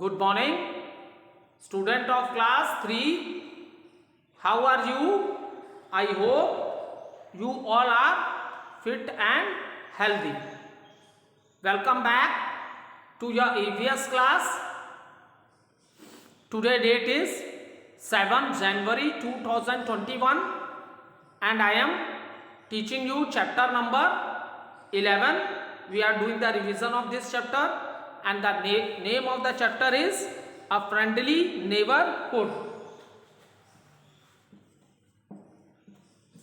Good morning, student of class 3. How are you? I hope you all are fit and healthy. Welcome back to your EVS class. Today date is 7 January 2021 and I am teaching you chapter number 11. We are doing the revision of this chapter and the name of the chapter is A Friendly Neighborhood.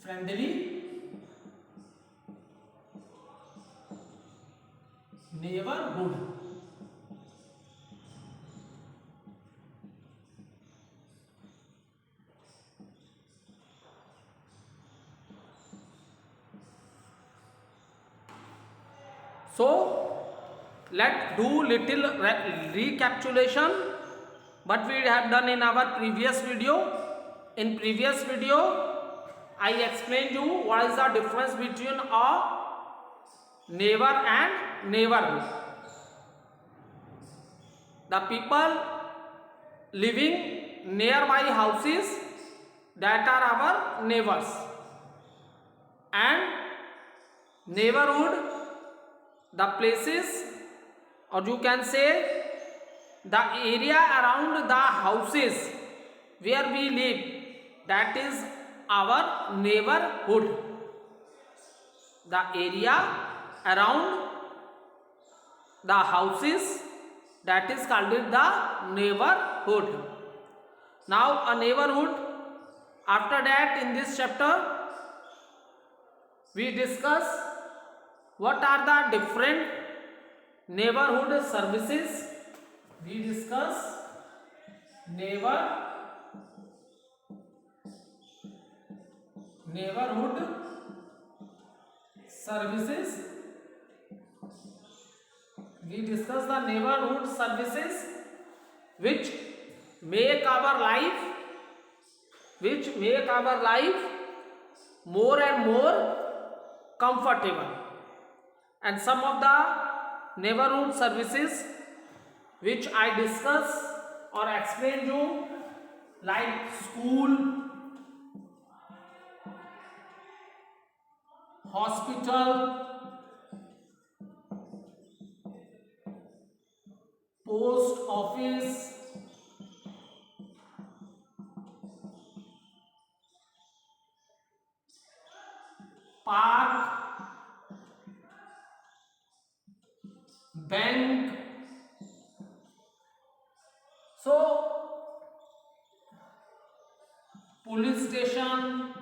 Friendly Neighborhood. So let's do little recapitulation what we have done in our previous video. In previous video I explained you what is the difference between a neighbor and neighborhood. The people living nearby houses, that are our neighbors, and neighborhood, the places, or you can say the area around the houses where we live, that is our neighborhood. The area around the houses, that is called the neighborhood. Now a neighborhood, after that in this chapter we discuss what are the different neighborhood services. We discuss neighborhood services. We discuss the neighborhood services which make our life more and more comfortable. And some of the neighborhood services which I discuss or explain you, like school, hospital, post office, park, bank. So police station,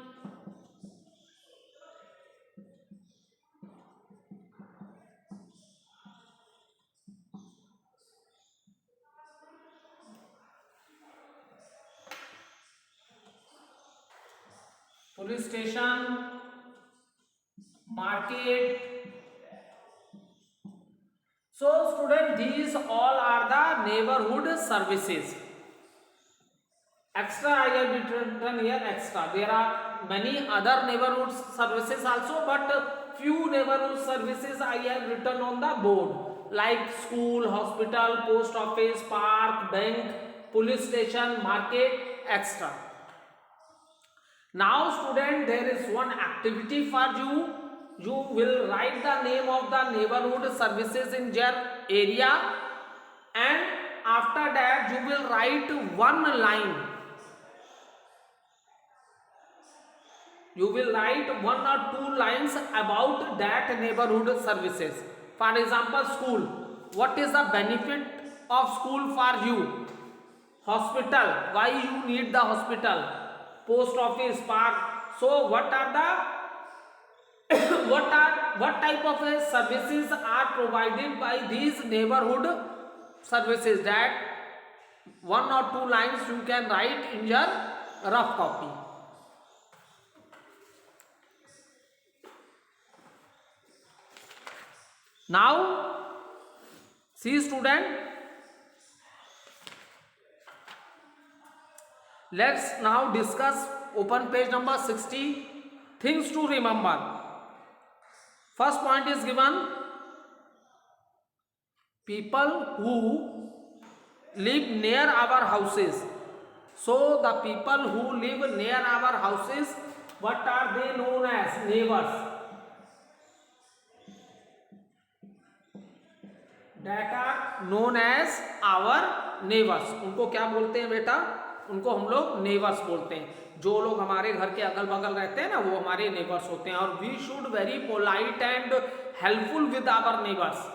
market. So student, these all are the neighborhood services. Extra I have written here extra. There are many other neighborhood services also, but few neighborhood services I have written on the board, like school, hospital, post office, park, bank, police station, market, extra. Now student, there is one activity for you. You will write the name of the neighborhood services in your area, and after that you will write one line. You will write one or two lines about that neighborhood services. For example, school. What is the benefit of school for you? Hospital. Why you need the hospital? Post office, park. So what are the what type of services are provided by these neighborhood services? That one or two lines you can write in your rough copy. Now see student, let's now discuss, open page number 60, things to remember. First point is given, people who live near our houses. So the people who live near our houses, what are they known as? Neighbors. That are known as our neighbors. उनको क्या बोलते हैं बेटा? उनको हम लोग neighbours बोलते हैं। जो लोग हमारे घर के अगल बगल रहते हैं ना, वो हमारे नेबर्स होते हैं। और we should very polite and helpful with our neighbours.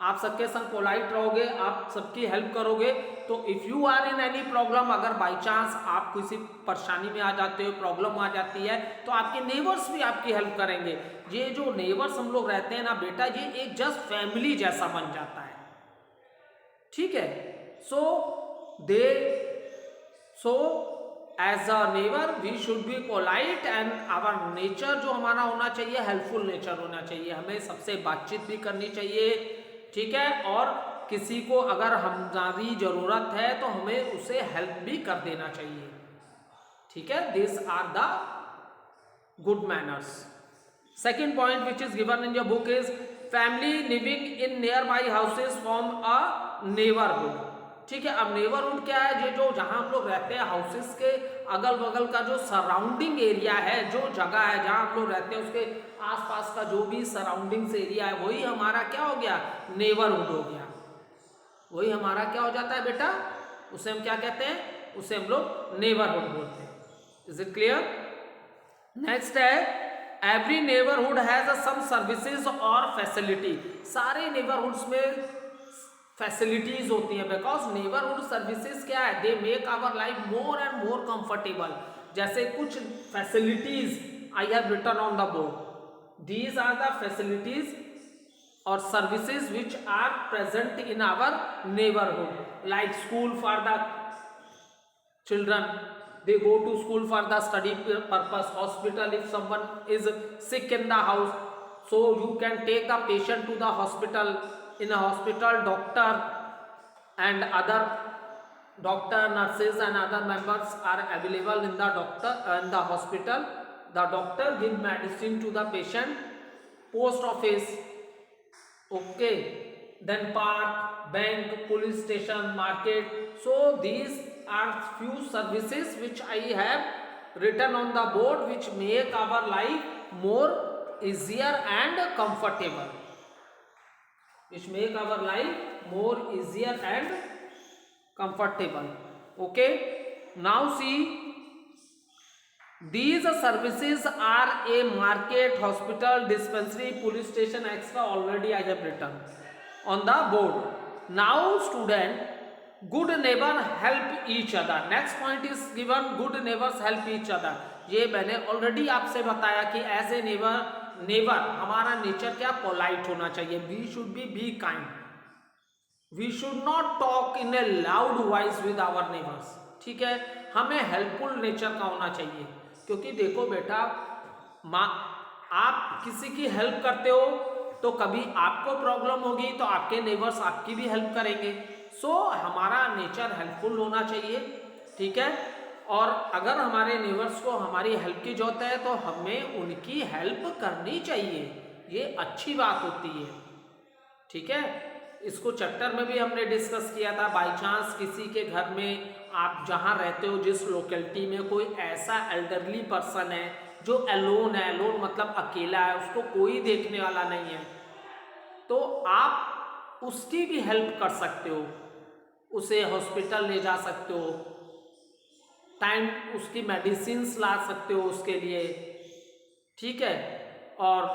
आप सबके संग पोलाइट रहोगे, आप सबकी हेल्प करोगे, तो if you are in any problem, अगर बाई चांस आप किसी परेशानी में आ जाते हो, प्रॉब्लम आ जाती है, तो आपके नेबर्स भी आपकी हेल्प करेंगे। ये जो नेबर्स हम लोग रहते हैं ना बेटा, ये एक जस्ट फैमिली जैसा बन जाता है, ठीक है। So as a neighbour we should be polite and our nature जो हमारा होना चाहिए, हेल्पफुल नेचर होना चाहिए। हमें सबसे बातचीत भी करनी चाहिए, ठीक है। और किसी को अगर हमारी जरूरत है तो हमें उसे हेल्प भी कर देना चाहिए, ठीक है। This are the good manners. Second point which is given in your book is family living in nearby houses form a neighbourhood, ठीक है। अब नेबरहुड क्या है? ये जो जहां हम लोग रहते हैं, हाउसेस के अगल बगल का जो सराउंडिंग एरिया है, जो जगह है जहां हम लोग रहते हैं, उसके आसपास का जो भी सराउंडिंग्स एरिया है, वही हमारा क्या हो गया? नेबरहुड हो गया। वही हमारा क्या हो जाता है बेटा? उसे हम क्या कहते हैं? उसे हम लोग नेबरहुड बोलते हैं। Is it clear? नेक्स्ट है every neighbourhood has some services और फैसिलिटी। सारे नेबरहुड्स में फैसिलिटीज होती हैं, बिकॉज नेबरहुड सर्विसेज क्या है? They make our life more and more comfortable. जैसे कुछ facilities I have written on the board, these are the facilities और services which are present in our neighbourhood, like school for the children, they go to school for the study purpose. Hospital, if someone is sick in the house, so you can take the patient to the hospital. In a hospital, doctor and other doctor, nurses and other members are available in the hospital. The doctor give medicine to the patient. Post office, okay, then park, bank, police station, market. So these are few services which I have written on the board, which make our life more easier and comfortable, which make our life more easier and comfortable. Okay, now see, these services are a market, hospital, dispensary, police station, extra already I have written on the board. Now student, good neighbour help each other. Next point is given, good neighbours help each other. ये मैंने already आपसे बताया कि as a neighbour हमारा नेचर क्या? Polite होना चाहिए। We should be kind, we should not talk in a loud voice with our neighbours, ठीक है। हमें हेल्पफुल नेचर का होना चाहिए, क्योंकि देखो बेटा, आप किसी की हेल्प करते हो तो कभी आपको प्रॉब्लम होगी तो आपके नेबर्स आपकी भी हेल्प करेंगे। सो हमारा नेचर हेल्पफुल होना चाहिए, ठीक है। और अगर हमारे नेबर्स को हमारी हेल्प की जरूरत है तो हमें उनकी हेल्प करनी चाहिए, ये अच्छी बात होती है, ठीक है। इसको चैप्टर में भी हमने डिस्कस किया था। बाई चांस किसी के घर में आप जहाँ रहते हो, जिस लोकेलिटी में कोई ऐसा एल्डरली पर्सन है जो अलोन है, अलोन मतलब अकेला है, उसको कोई देखने वाला नहीं है, तो आप उसकी भी हेल्प कर सकते हो, उसे हॉस्पिटल ले जा सकते हो, टाइम उसकी मेडिसिन्स ला सकते हो उसके लिए, ठीक है। और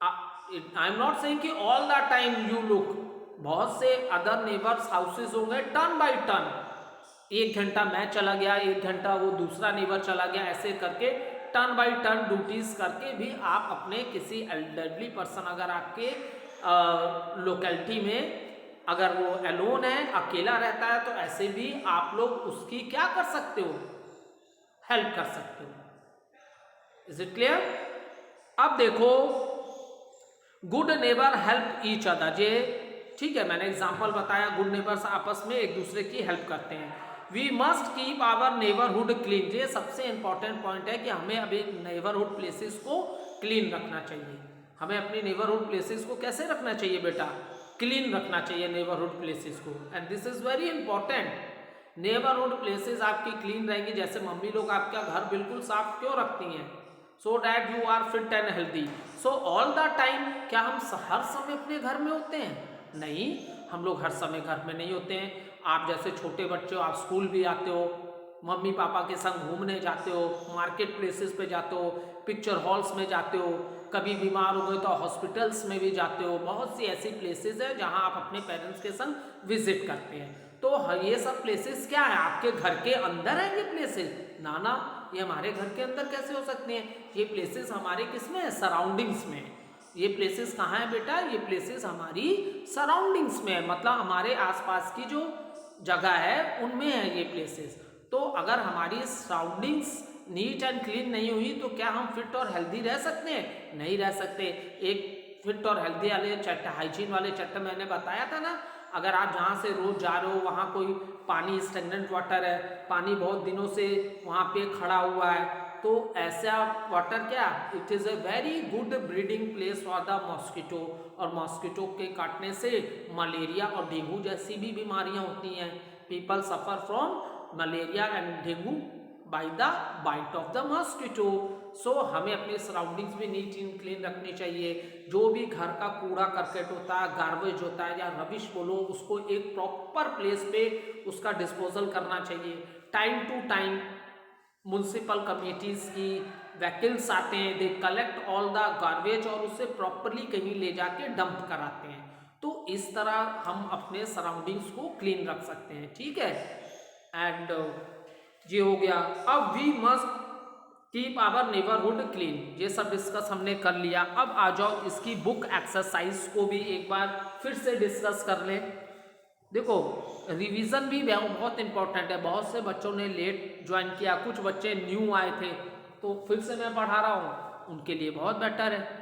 आई एम नॉट सेइंग कि all the time you look, बहुत से अदर नेबर्स हाउसेस होंगे, टर्न बाय टर्न, 1 घंटा मैं चला गया, 1 घंटा वो दूसरा नेबर चला गया, ऐसे करके टर्न बाय टर्न ड्यूटीज करके भी आप अपने किसी एल्डरली पर्सन, अगर आपके लोकेलिटी में अगर वो एलोन है, अकेला रहता है, तो ऐसे भी आप लोग उसकी क्या कर सकते हो? हेल्प कर सकते हो। Is it clear? अब देखो, good neighbour help each other, ये ठीक है, मैंने एग्जांपल बताया, गुड नेबर्स आपस में एक दूसरे की हेल्प करते हैं। We must keep our neighbourhood clean, ये सबसे इंपॉर्टेंट पॉइंट है कि हमें अभी नेबरहुड प्लेसेस को क्लीन रखना चाहिए। हमें अपनी नेबरहुड प्लेसेस को कैसे रखना चाहिए बेटा? क्लीन रखना चाहिए नेबरहुड प्लेसेस को, and this is very important. Neighbourhood places आपकी क्लीन रहेंगी, जैसे मम्मी लोग आपका घर बिल्कुल साफ क्यों रखती हैं, so that you are fit and healthy. So all the time, क्या हम हर समय अपने घर में होते हैं? नहीं, हम लोग हर समय घर में नहीं होते हैं। आप जैसे छोटे बच्चे हो, आप स्कूल भी आते हो, मम्मी पापा के संग घूमने जाते हो, मार्केट प्लेसेस पे जाते हो, पिक्चर हॉल्स में जाते हो, कभी बीमार हो गए तो हॉस्पिटल्स में भी जाते हो। बहुत सी ऐसी प्लेसेस है जहां आप अपने पेरेंट्स के संग विजिट करते हैं। तो ये सब प्लेसेस क्या है, आपके घर के अंदर है ये प्लेसेस? ना ना, ये हमारे घर के अंदर कैसे हो सकते हैं? ये प्लेसेस हमारे किसमें है? सराउंडिंग्स में। ये प्लेसेस कहाँ है बेटा? ये प्लेसेस हमारी सराउंडिंग्स में है, मतलब हमारे आसपास की जो जगह है उनमें है ये प्लेसेस। तो अगर हमारी सराउंडिंग्स नीट एंड क्लीन नहीं हुई तो क्या हम फिट और हेल्दी रह सकते हैं? नहीं रह सकते। एक फिट और हेल्दी वाले हाइजीन वाले चैप्टर मैंने बताया था ना, अगर आप जहाँ से रोज जा रहे हो वहाँ कोई पानी स्टेगनेंट वाटर है, पानी बहुत दिनों से वहाँ पे खड़ा हुआ है, तो ऐसा वाटर क्या, it is a very good breeding place for the mosquito, और मॉस्किटो के काटने से मलेरिया और डेंगू जैसी भी बीमारियां होती हैं। People suffer from malaria and dengue by the bite of the mosquito. So हमें अपने सराउंडिंग्स भी नीट एंड क्लीन रखनी चाहिए। जो भी घर का कूड़ा करकट होता है, गार्बेज होता है या रबिश बोलो, उसको एक प्रॉपर प्लेस पे उसका डिस्पोजल करना चाहिए। Time to time municipal committees की व्हीकल्स आते हैं, they collect all the garbage और उसे प्रॉपरली कहीं ले जाके डंप कराते हैं। तो इस तरह हम अपने सराउंडिंग्स को क्लीन रख सकते हैं, ठीक है। एंड ये हो गया। अब we must keep our neighbourhood clean, ये सब डिस्कस हमने कर लिया। अब आ जाओ इसकी बुक एक्सरसाइज को भी एक बार फिर से डिस्कस कर लें। देखो, रिवीजन भी बहुत इंपॉर्टेंट है। बहुत से बच्चों ने लेट ज्वाइन किया, कुछ बच्चे न्यू आए थे, तो फिर से मैं पढ़ा रहा हूँ, उनके लिए बहुत बेटर है।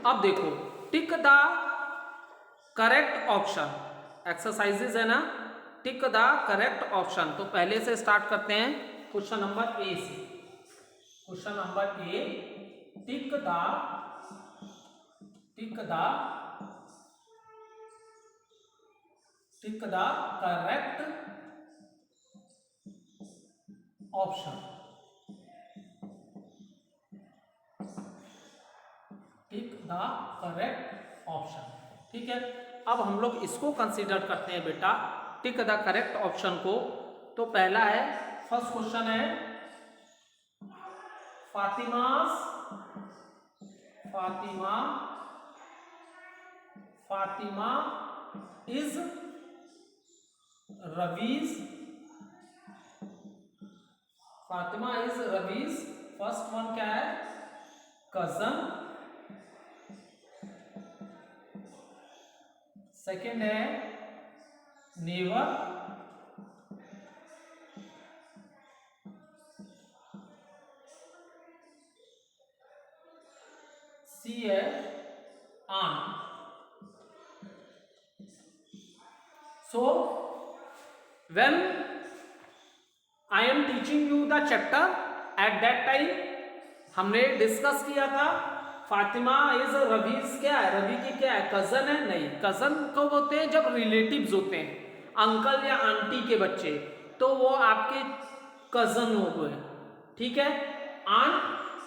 अब देखो, tick the correct option, exercises है ना, टिक द करेक्ट ऑप्शन। तो पहले से स्टार्ट करते हैं क्वेश्चन नंबर ए से। Question number A, tick the correct option, tick the correct option, ठीक है। अब हम लोग इसको कंसीडर करते हैं बेटा, टिक द करेक्ट ऑप्शन को। तो पहला है, फर्स्ट क्वेश्चन है, Fatima is Ravi's first one क्या है, कजन। सेकेंड है नेवर, सी है aunt. So when I am teaching you the chapter, at that time हमने डिस्कस किया था फातिमा इज रवीज क्या है, रवि की क्या है, कजन है। नहीं, कजन कब होते हैं, जब रिलेटिव्स होते हैं, अंकल या आंटी के बच्चे, तो वो आपके कजन हो गए, ठीक है। आंट,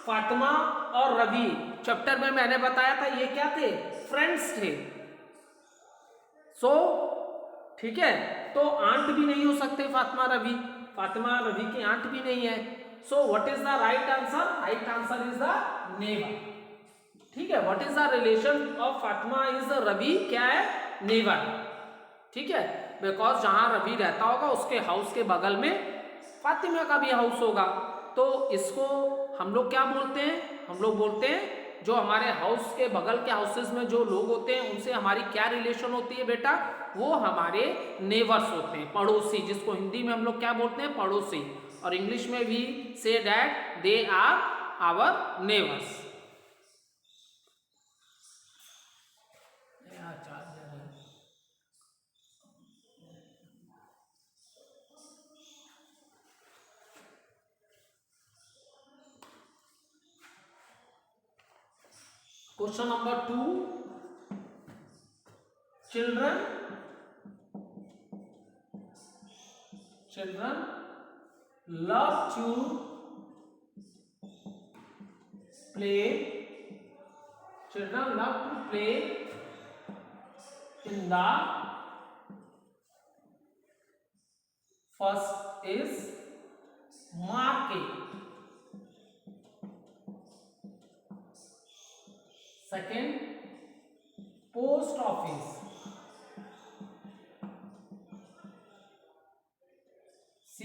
फातिमा और रवि चैप्टर में मैंने बताया था ये क्या थे, फ्रेंड्स थे। सो ठीक है, तो आंट भी नहीं हो सकते फातिमा रवि, फातिमा रवि की आंट भी नहीं है। So what is the right answer, right answer is the neighbour, ठीक है। What is the relation of Fatima is Ravi, क्या है, नेवर, ठीक है। बिकॉज जहां रवि रहता होगा उसके हाउस के बगल में फातिमा का भी हाउस होगा। तो इसको हम लोग क्या बोलते हैं, हम लोग बोलते हैं जो हमारे हाउस के बगल के हाउसेस में जो लोग होते हैं उनसे हमारी क्या रिलेशन होती है बेटा, वो हमारे नेबर्स होते हैं, पड़ोसी, जिसको हिंदी में हम लोग क्या बोलते हैं, पड़ोसी, और इंग्लिश में भी say that they are our neighbours. यार question number 2, children love to play in the first is market, second post office, C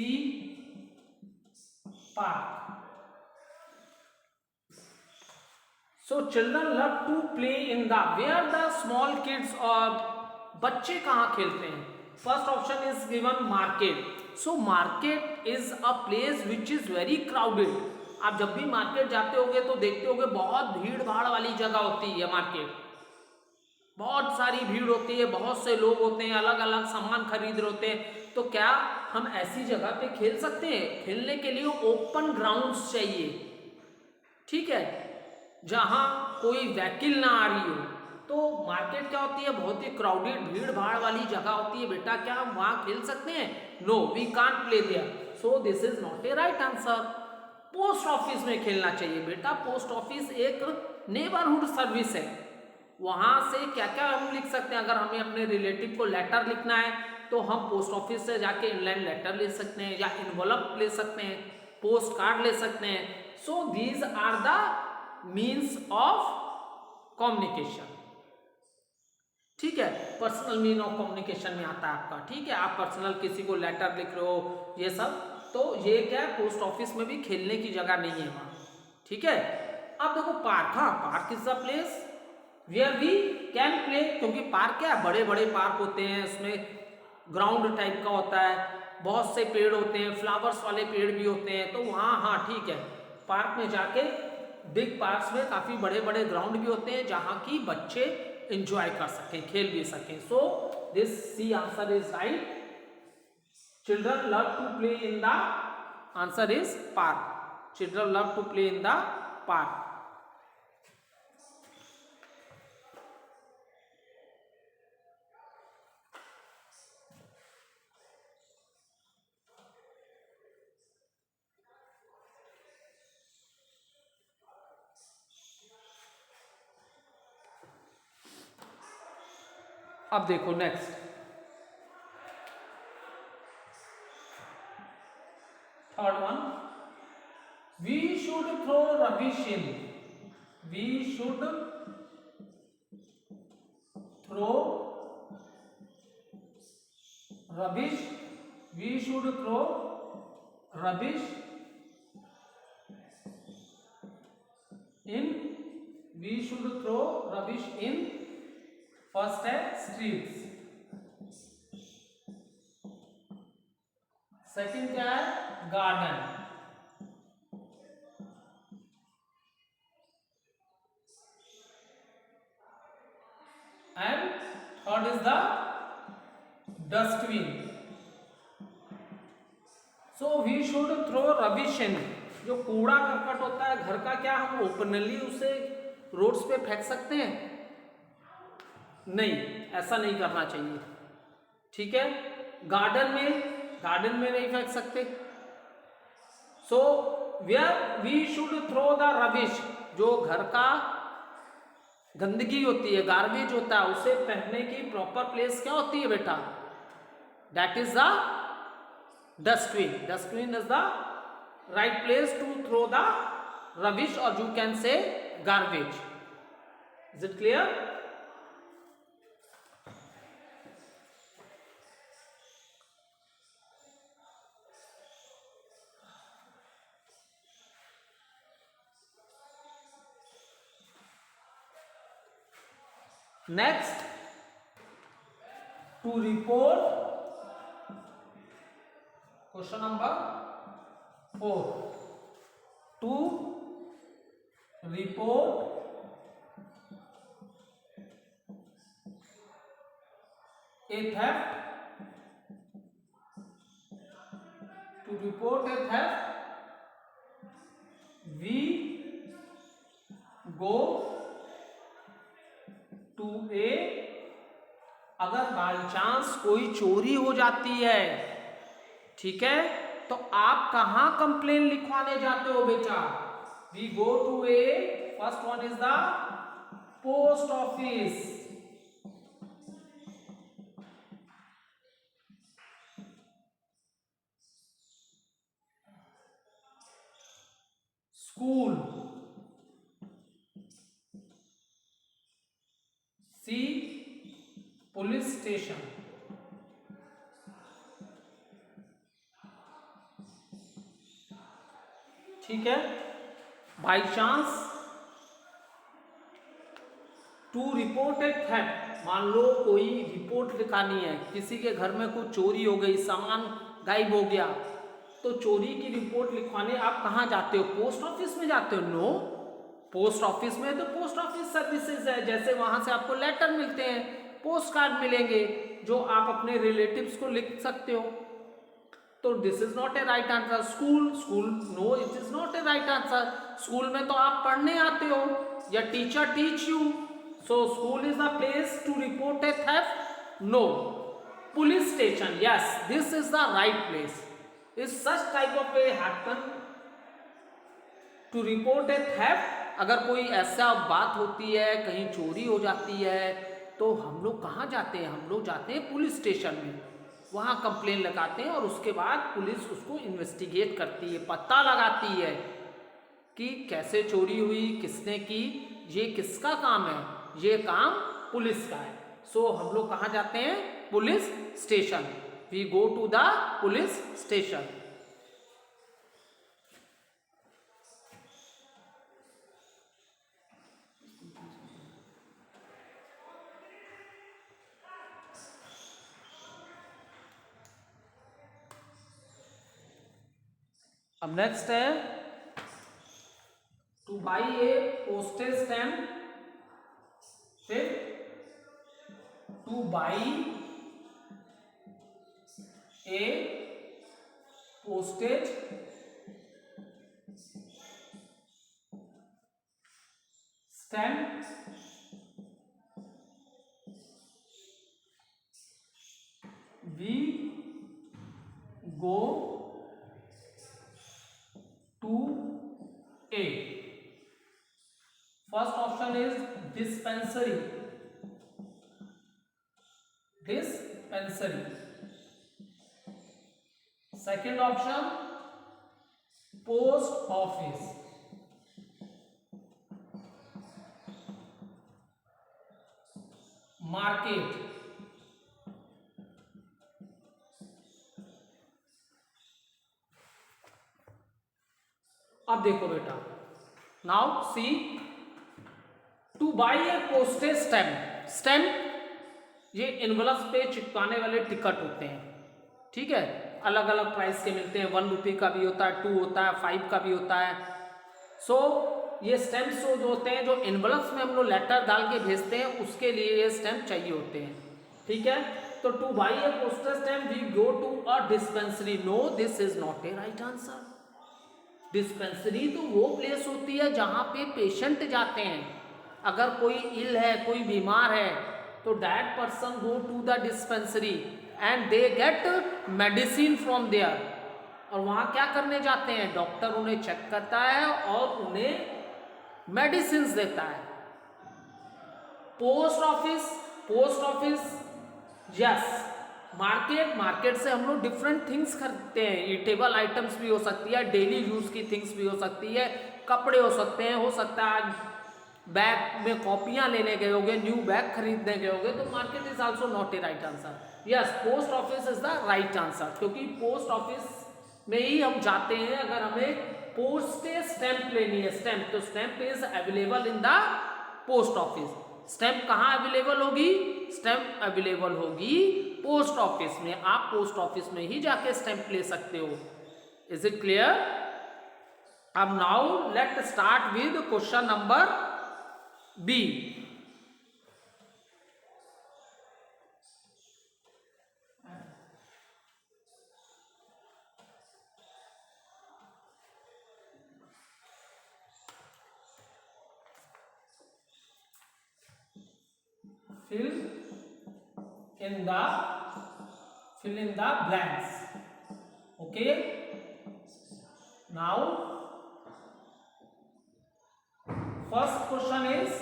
park. So children love to play in the, where the small kids or बच्चे कहाँ खेलते हैं? First option is given market. So market is a place which is very crowded. आप जब भी market जाते होगे तो देखते होगे बहुत भीड़ भाड़ वाली जगह होती है मार्केट. बहुत सारी भीड़ होती है, बहुत से लोग होते हैं, अलग अलग सामान खरीद रहे होते हैं. तो क्या हम ऐसी जगह पे खेल सकते हैं? खेलने के लिए ओपन ग्राउंड्स चाहिए, ठीक है, जहां कोई व्हीकल ना आ रही हो. तो मार्केट क्या होती है? बहुत ही क्राउडेड भीड़ भाड़ वाली जगह होती है. बेटा क्या हम वहां खेल सकते हैं? No, we can't play there. So this is not a right answer. Post office में खेलना चाहिए. बेटा पोस्ट ऑफिस एक नेबरहुड सर्विस है. वहां से क्या क्या हम लिख सकते हैं? अगर हमें अपने रिलेटिव को लेटर लिखना है तो हम पोस्ट ऑफिस से जाके इनलाइन लेटर ले सकते हैं, या इन्वॉल्व ले सकते हैं, पोस्ट कार्ड ले सकते हैं. So these are the means of communication, ठीक है. पर्सनल मीन ऑफ कम्युनिकेशन में आता है आपका, ठीक है. आप पर्सनल किसी को लेटर लिख रहे हो, ये सब. तो ये क्या है? पोस्ट ऑफिस में भी खेलने की जगह नहीं है वहां, ठीक है. अब देखो पार्क. हाँ, park is the place where we can play. क्योंकि पार्क क्या है? बड़े बड़े पार्क होते हैं, उसमें ग्राउंड टाइप का होता है, बहुत से पेड़ होते हैं, फ्लावर्स वाले पेड़ भी होते हैं. तो वहाँ हाँ ठीक है, पार्क में जाके, बिग पार्क्स में काफी बड़े बड़े ग्राउंड भी होते हैं जहाँ की बच्चे एंजॉय कर सकें, खेल भी सकें. So this C answer is right. Children love to play in the, answer is park. Children love to play in the park. अब देखो next, third one. We should throw rubbish in. We should throw rubbish. We should throw rubbish in. We should throw rubbish in. First है streets. Second क्या है? Garden. And third is the dustbin. So we should throw rubbish in. जो कूड़ा करकट होता है घर का, क्या हम ओपनली उसे रोड्स पे फेंक सकते हैं? नहीं, ऐसा नहीं करना चाहिए, ठीक है. गार्डन में नहीं फेंक सकते. So where we should throw the rubbish. जो घर का गंदगी होती है, गार्बेज होता है, उसे फेंकने की प्रॉपर प्लेस क्या होती है बेटा? That is the dustbin. Dustbin is the right place to throw the rubbish, or you can say garbage. Is it clear? Next, to report, question number 4. To report a theft. To report a theft, we go 2A, अगर by chance कोई चोरी हो जाती है, ठीक है, तो आप कहां कंप्लेन लिखवाने जाते हो बेटा? We go to a, first one is the post office. School, C police station. ठीक है, by chance to report a theft, मान लो कोई रिपोर्ट लिखानी है, किसी के घर में कुछ चोरी हो गई, सामान गायब हो गया, तो चोरी की रिपोर्ट लिखवाने आप कहाँ जाते हो? पोस्ट ऑफिस में जाते हो? नो, पोस्ट ऑफिस में तो पोस्ट ऑफिस सर्विसेज है, जैसे वहां से आपको लेटर मिलते हैं, पोस्ट कार्ड मिलेंगे, जो आप अपने रिलेटिव्स को लिख सकते हो। तो this is not a right answer. School, school, no it is not a right answer. School में तो आप पढ़ने आते हो या teacher teach you, so school is the place to report a theft? No. Police station, yes, this is the right place. Is such type of a happen to report a theft. अगर कोई ऐसा बात होती है, कहीं चोरी हो जाती है, तो हम लोग कहाँ जाते हैं? हम लोग जाते हैं पुलिस स्टेशन में, वहाँ कंप्लेन लगाते हैं और उसके बाद पुलिस उसको इन्वेस्टिगेट करती है, पता लगाती है कि कैसे चोरी हुई, किसने की, ये किसका काम है, ये काम पुलिस का है। सो हम लोग कहाँ जाते हैं? Police station. We go to the police station. अब नेक्स्ट है to buy a postage stamp, फिर to buy a postage stamp, we go to a. First option is dispensary, dispensary. Second option post office, market, अब देखो बेटा, now see, to buy a postage stamp, stamp ये envelope पे चिपकाने वाले ticket होते हैं, ठीक है, अलग अलग प्राइस के मिलते हैं, 1 रुपये का भी होता है, 2 होता है, 5 का भी होता है। सो ये स्टैम्प्स जो होते हैं, जो इनवलप्स में हम लोग लेटर डाल के भेजते हैं, उसके लिए ये स्टैम्प चाहिए होते हैं, ठीक है। तो to buy a postage stamp we go to a dispensary, no this is not a right answer. Dispensary तो वो प्लेस होती है जहां पे पेशेंट जाते हैं, अगर कोई इल है, कोई बीमार है, तो that person go to the dispensary and they get medicine from there. और वहां क्या करने जाते हैं? डॉक्टर उन्हें चेक करता है और उन्हें मेडिसिन देता है। Post office, post office, yes. Market, market से हम लोग डिफरेंट थिंग्स खरीदते हैं, ईटेबल आइटम्स भी हो सकती है, डेली यूज की थिंग्स भी हो सकती है, कपड़े हो सकते हैं, हो सकता है बैग में कॉपियां लेने गए होगे, न्यू बैग खरीदने गए होगे, तो market is also not a right answer. Yes, post office is the right answer, क्योंकि पोस्ट ऑफिस में ही हम जाते हैं अगर हमें पोस्टेज स्टैंप लेनी है, स्टैंप, तो stamp is available in the post office. Stamp कहाँ अवेलेबल होगी? स्टैंप अवेलेबल होगी पोस्ट ऑफिस में, आप पोस्ट ऑफिस में ही जाके स्टैंप ले सकते हो। Is it clear? अब now let start with question number B. fill in the blanks. Okay, now first question is,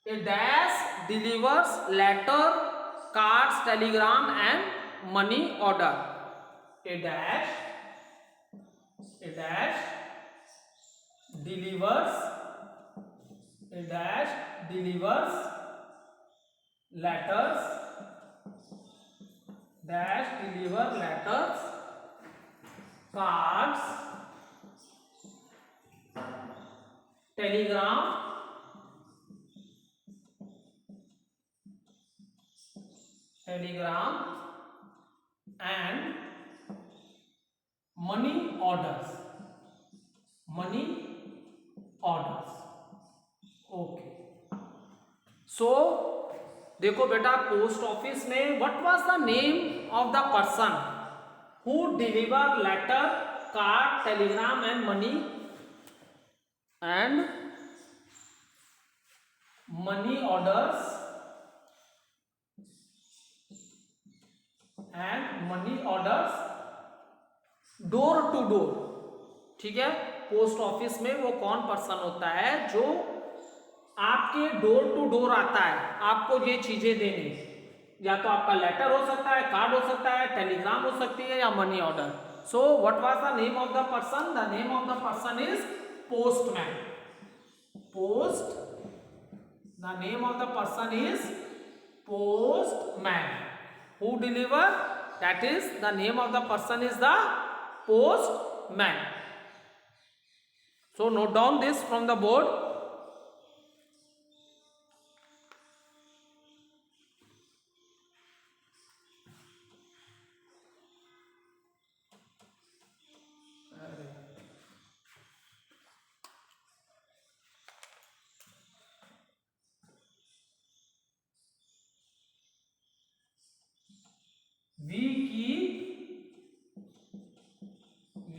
a dash delivers letter, cards, telegram and money order. A dash delivers letters, cards, telegram and money orders. Okay, so देखो बेटा, post office में what was the name of the person who deliver letter, card, telegram and money orders door to door. ठीक है, post office में वो कौन person होता है जो आपके डोर टू डोर आता है आपको ये चीजें देने. या तो आपका लेटर हो सकता है, कार्ड हो सकता है, टेलीग्राम हो सकती है या money order. So what was the name of the person? The name of the person is postman. The name of the person is postman. Who deliver? That is the name of the person is the postman. So note down this from the board.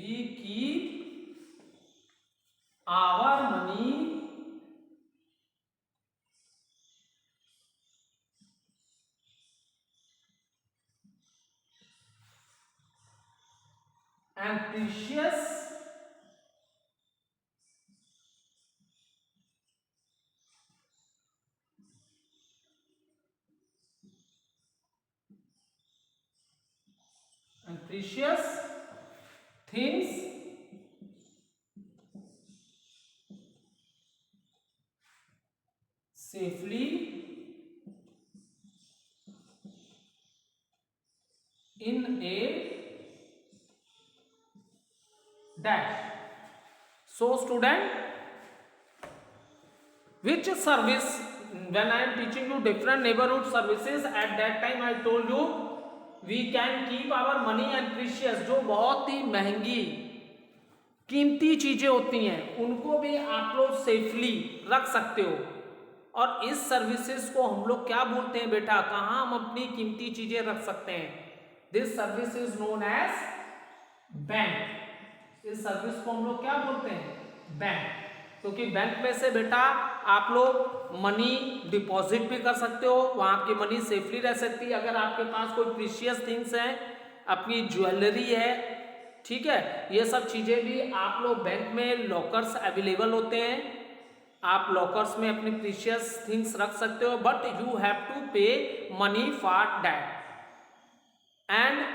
We keep our money and precious things safely in a dash. So student, which service, when I am teaching you different neighborhood services, at that time I told you we can keep our money and precious, जो बहुत ही महंगी कीमती चीजें होती हैं उनको भी आप लोग सेफली रख सकते हो. और इस सर्विसेज को हम लोग क्या बोलते हैं बेटा, कहाँ हम अपनी कीमती चीजें रख सकते हैं? This service is known as bank. इस सर्विस को हम लोग क्या बोलते हैं? बैंक. क्योंकि बैंक में से बेटा आप लोग मनी डिपॉजिट भी कर सकते हो, वहां आपकी मनी सेफली रह सकती है. अगर आपके पास कोई प्रीशियस थिंग्स हैं, अपनी ज्वेलरी है, ठीक है, ये सब चीजें भी आप लोग बैंक में लॉकर्स अवेलेबल होते हैं, आप लॉकर्स में अपनी प्रीशियस थिंग्स रख सकते हो. बट यू हैव टू पे money for that. And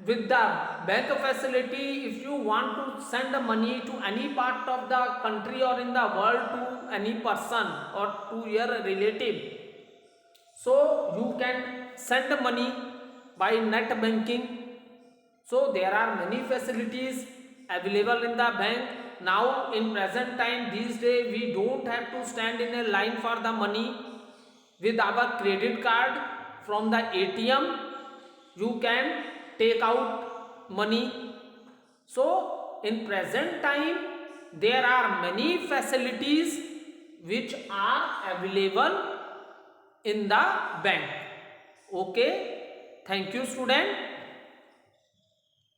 with the bank facility, if you want to send the money to any part of the country or in the world to any person or to your relative, so you can send money by net banking. So there are many facilities available in the bank. Now in present time, these days, we don't have to stand in a line for the money. With our credit card from the ATM, you can take out money. So in present time there are many facilities which are available in the bank. Okay, thank you student.